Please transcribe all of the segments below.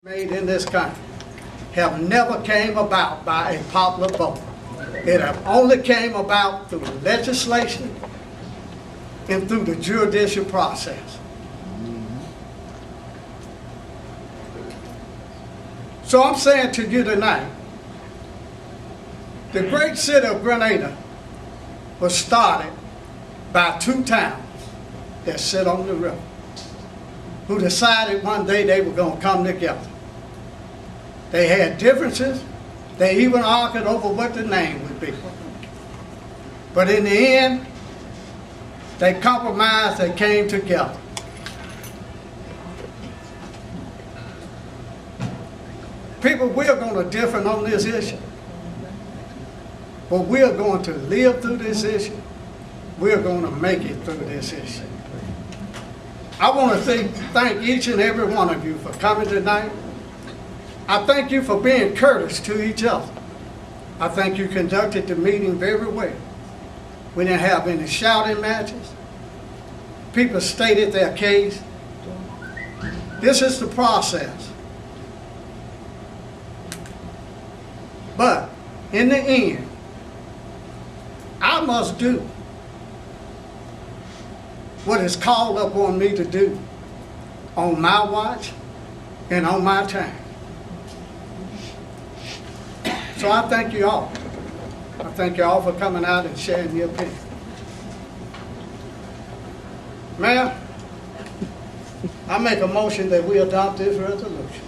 made in this country have never came about by a popular vote. It have only came about through legislation and through the judicial process. So I'm saying to you tonight, the great city of Grenada was started by two towns that sit on the river, who decided one day they were going to come together. They had differences. They even argued over what the name would be. But in the end, they compromised, they came together. People, we're going to differ on this issue. But we're going to live through this issue. We're going to make it through this issue. I want to thank each and every one of you for coming tonight. I thank you for being courteous to each other. I think you conducted the meeting very well. We didn't have any shouting matches. People stated their case. This is the process. But in the end, I must do what is called upon me to do on my watch and on my time. So I thank you all. I thank you all for coming out and sharing your opinion. Mayor, I make a motion that we adopt this resolution.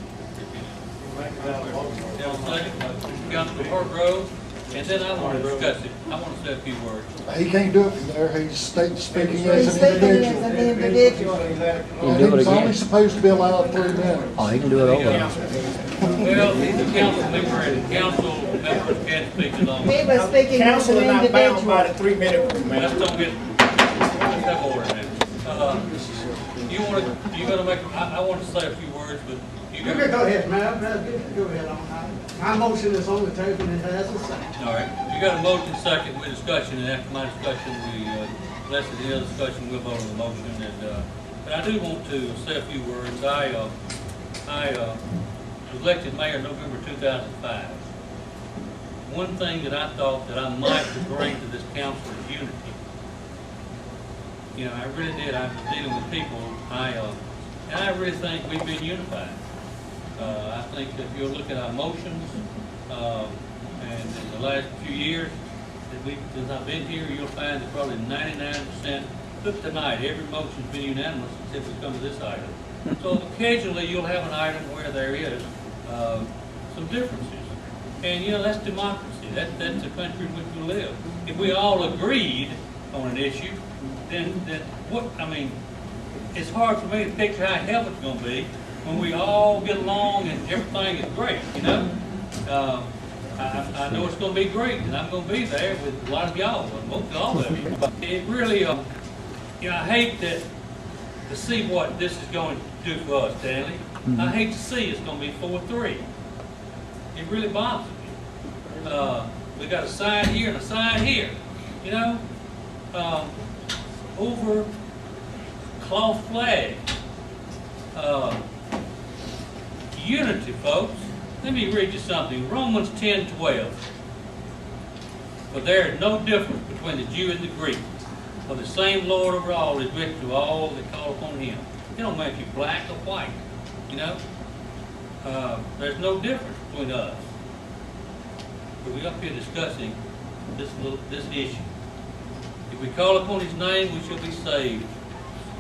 Councilman Hargrove, and then I want to discuss it. I want to say a few words. He can't do it from there. He's speaking as an individual. He's only supposed to be allowed 3 minutes. Oh, he can do it over. Well, he's a council member, and council members can't speak as long. He was speaking as an Council is not bound individual. by the 3-minute rule, Let's man. don't get, let's have order now. You gonna make, I want to say a few words, but you You can go ahead, Mayor. Go ahead on that. My motion is on the table and it has a second. All right, you got a motion second with discussion, and after my discussion, unless there's any other discussion, we'll vote on the motion. And but I do want to say a few words. I was elected mayor in November 2005. One thing that I thought that I might bring to this council is unity. You know, I really did. I was dealing with people. And I really think we've been unified. I think that if you look at our motions, and in the last few years since I've been here, you'll find that probably 99%, look tonight, every motion's been unanimous except we come to this item. So occasionally you'll have an item where there is some differences. And you know, that's democracy. That's the country in which we live. If we all agreed on an issue, then what, I mean, it's hard for me to picture how hell it's going to be when we all get along and everything is great, you know. I know it's going to be great, and I'm going to be there with a lot of y'all, and most all of you. It really, you know, I hate to see what this is going to do for us, Stanley. I hate to see it's going to be 4-3. It really bothers me. We got a sign here and a sign here, you know, over cloth flag. Unity, folks. Let me read you something. Romans 10:12. For there is no difference between the Jew and the Greek. For the same Lord over all is rich to all that call upon him. It don't matter if you're black or white. You know? There's no difference between us. But we're up here discussing this issue. If we call upon his name, we shall be saved.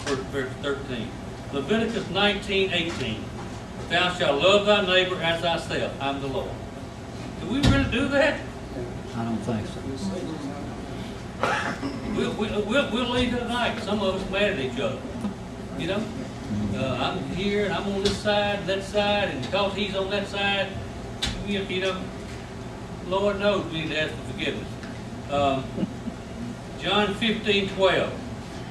Verse 13. Leviticus 19:18. Thou shalt love thy neighbor as thyself. I'm the Lord. Do we really do that? I don't think so. We'll leave it tonight. Some of us mad at each other. You know? I'm here and I'm on this side, that side, and because he's on that side, you know, Lord knows we need to ask for forgiveness. John 15:12.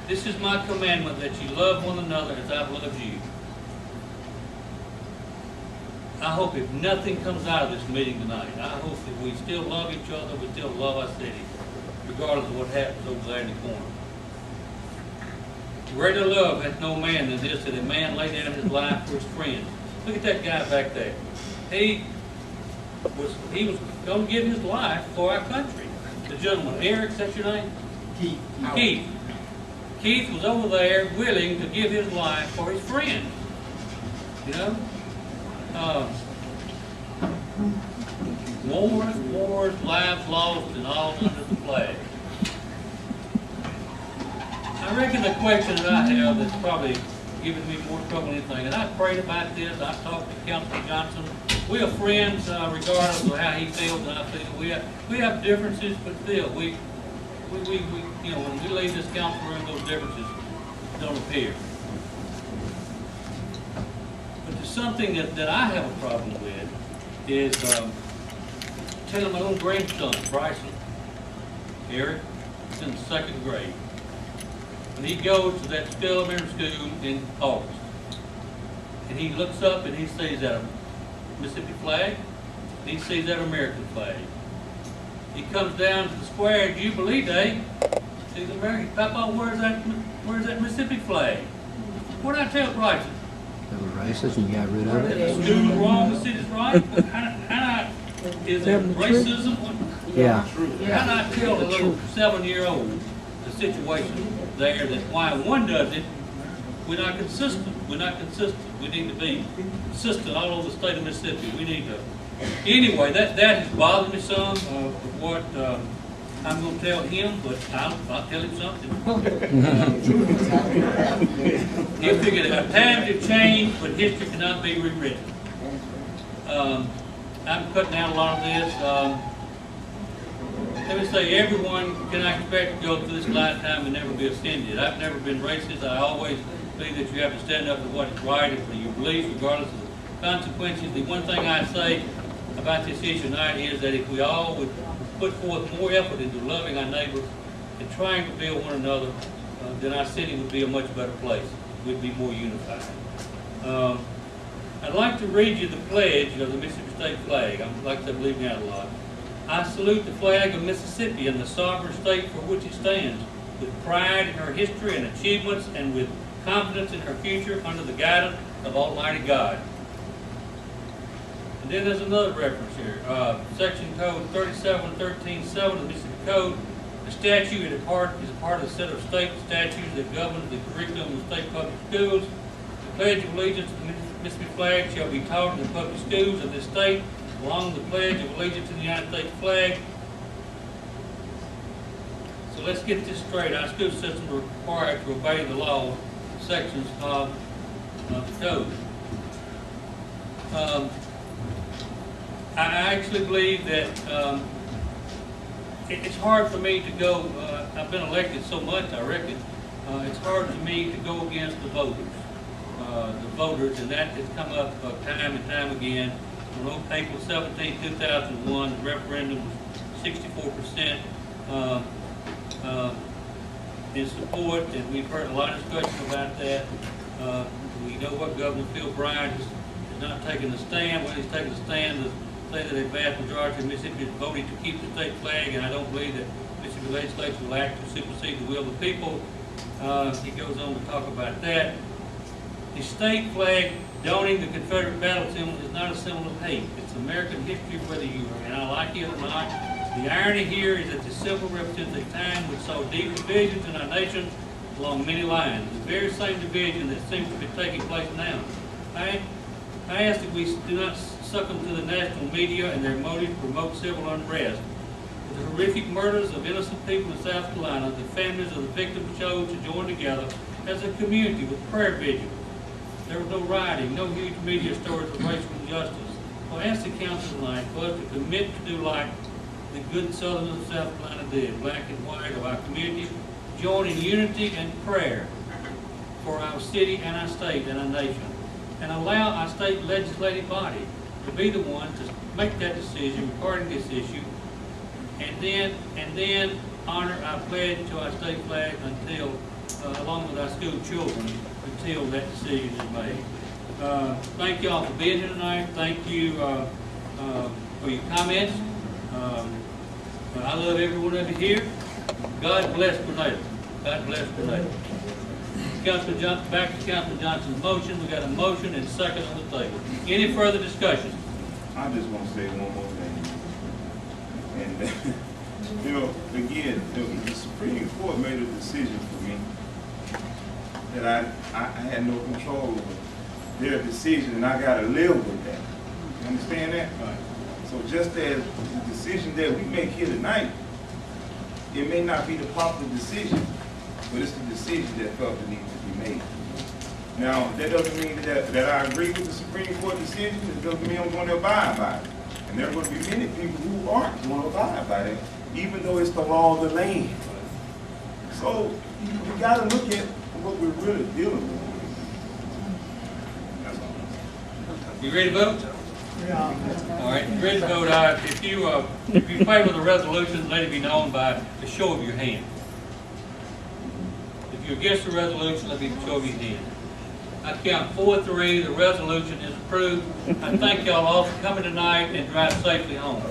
This is my commandment, that you love one another as I've loved you. I hope if nothing comes out of this meeting tonight, I hope that we still love each other, we still love our city, regardless of what happens over there in the corner. Greater love hath no man than this, that a man lay down his life for his friends. Look at that guy back there. He was going to give his life for our country. The gentleman, Eric, is that your name? Keith. Keith was over there willing to give his life for his friend. You know? Wars, lives lost, and all under the flag. I reckon the question that I have that's probably giving me more trouble than anything, and I prayed about this, I talked to Councilman Johnson. We are friends regardless of how he feels and I feel. We have differences, but still, we you know, when we leave this council room, those differences don't appear. But there's something that I have a problem with is telling my own grandson, Bryson, Eric, he's in the 2nd grade. When he goes to that still elementary school in August, and he looks up and he sees that Mississippi flag, and he sees that American flag. He comes down to the square at Jubilee Day, sees American. Papa, where's that Mississippi flag? What did I tell Bryson? That was racist and you got rid of The it? school's wrong, the city's right. Is it racism? Yeah. How do I tell a little 7-year-old the situation there that why one does it, we're not consistent. We're not consistent. We need to be consistent all over the state of Mississippi. We need to. Anyway, that has bothered me some of what I'm going to tell him, but I'll tell him something. He'll figure it out. Times have changed, but history cannot be rewritten. I'm cutting out a lot of this. Let me say, everyone can I expect to go through this lifetime and never be offended. I've never been racist. I always believe that you have to stand up for what is right and for your beliefs, regardless of the consequences. The one thing I say about this issue tonight is that if we all would put forth more effort into loving our neighbors and trying to build one another, then our city would be a much better place. We'd be more unified. I'd like to read you the pledge of the Mississippi State flag. I'd like to believe me out a lot. I salute the flag of Mississippi and the sovereign state for which it stands, with pride in her history and achievements and with confidence in her future under the guidance of Almighty God. And then there's another reference here. Section Code 3713.7 of the Mississippi Code. The statute is a part of a set of state statutes that govern the curriculum of state public schools. The Pledge of Allegiance to the Mississippi flag shall be taught in the public schools of this state, along with the Pledge of Allegiance to the United States flag. So let's get this straight. Our school system are required to obey the law sections of the code. I actually believe that it's hard for me to go, I've been elected so much, I reckon, it's hard for me to go against the voters. And that has come up time and time again. On April 17, 2001, the referendum was 64% in support, and we've heard a lot of discussion about that. We know what Governor Phil Bryant is not taking a stand. When he's taking a stand to say that a vast majority of Mississippi is voting to keep the state flag, and I don't believe that Mississippi legislature will act to supersede the will of the people. He goes on to talk about that. The state flag donning the Confederate battle symbol is not a symbol of hate. It's American history, whether you and I like it or not. The irony here is that the symbol represents a time which saw deep divisions in our nation along many lines. The very same division that seems to be taking place now. I ask that we do not succumb to the national media and their motive to promote civil unrest. With the horrific murders of innocent people in South Carolina, the families of the victims chose to join together as a community with prayer vigils. There was no rioting, no huge media stories of racial injustice. So I ask the council tonight for us to commit to do like the good Southerners of South Carolina did, black and white of our community, join in unity and prayer for our city and our state and our nation, and allow our state legislative body to be the one to make that decision regarding this issue, and then honor our pledge to our state flag until, along with our school children, until that decision is made. Thank y'all for being here tonight. Thank you for your comments. I love every one of you here. God bless Grenada. God bless Grenada. back to Councilman Johnson's motion. We got a motion and second on the table. Any further discussion? I just want to say one more thing. And, you know, again, the Supreme Court made a decision for me that I had no control over their decision, and I got to live with that. You understand that? Right. So just as the decision that we make here tonight, it may not be the popular decision, but it's the decision that felt the need to be made. Now, that doesn't mean that I agree with the Supreme Court decision. It doesn't mean I'm going to abide by it. And there are going to be many people who aren't going to abide by it, even though it's the law of the land. So you got to look at what we're really dealing with. That's all. You ready to vote? Yeah. All right, you ready to vote? If you favor the resolution, let it be known by the show of your hand. If you're against the resolution, let it be the show of your hand. I count 4-3, the resolution is approved. I thank y'all all for coming tonight and drive safely home.